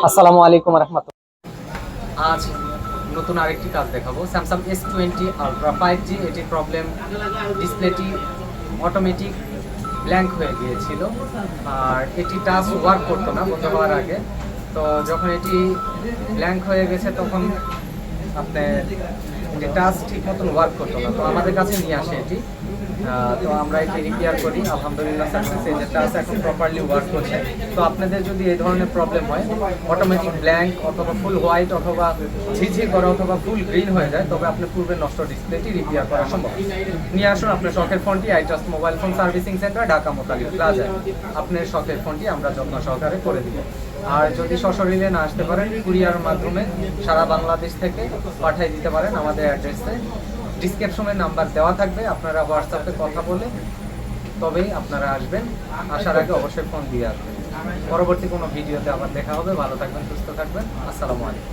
আসসালামু আলাইকুম রহমতুল্লাহ। আজ নতুন আরেকটি কাজ দেখাবো। স্যামসাং S20 আলট্রা 5G, এটির প্রবলেম ডিসপ্লেটি অটোমেটিক ব্ল্যাঙ্ক হয়ে গিয়েছিল, আর এটি টাচ ওয়ার্ক করতো না বন্ধ হওয়ার আগে। তো যখন এটি ব্ল্যাঙ্ক হয়ে গেছে তখন আপনার এটি টাচ ঠিক মতন ওয়ার্ক করতো না, তো আমাদের কাছে নিয়ে আসে এটি। তো আমরা এটি রিপেয়ার করি, আলহামদুলিল্লাহ সাকসেস। এই যে টাচ এখন প্রপারলি ওয়ার্ক করছে। তো আপনাদের যদি এই ধরনের প্রবলেম হয়, অটোমেটিক ব্ল্যাঙ্ক অথবা ফুল হোয়াইট অথবা ঝিঝি করা অথবা ফুল গ্রিন হয়ে যায়, তবে আপনার পূর্বে নষ্ট ডিসপ্লেটি রিপেয়ার করা সম্ভব। নিয়ে আসুন আপনার শখের ফোনটি iTrust mobile phone servicing centre, Dhaka Motalib প্লাজায়। আপনার শখের ফোনটি আমরা যত্ন সহকারে করে দিব। আর যদি সশরীরে না আসতে পারেন, কুরিয়ার মাধ্যমে সারা বাংলাদেশ থেকে পাঠিয়ে দিতে পারেন আমাদের অ্যাড্রেসে। ডিসক্রিপশনে নাম্বার দেওয়া থাকবে, আপনারা হোয়াটসঅ্যাপে কথা বলে তবেই আপনারা আসবেন। আসার আগে অবশ্যই ফোন দিয়ে আসবেন। পরবর্তী কোনো ভিডিওতে আবার দেখা হবে। ভালো থাকবেন, সুস্থ থাকবেন। আসসালামু আলাইকুম।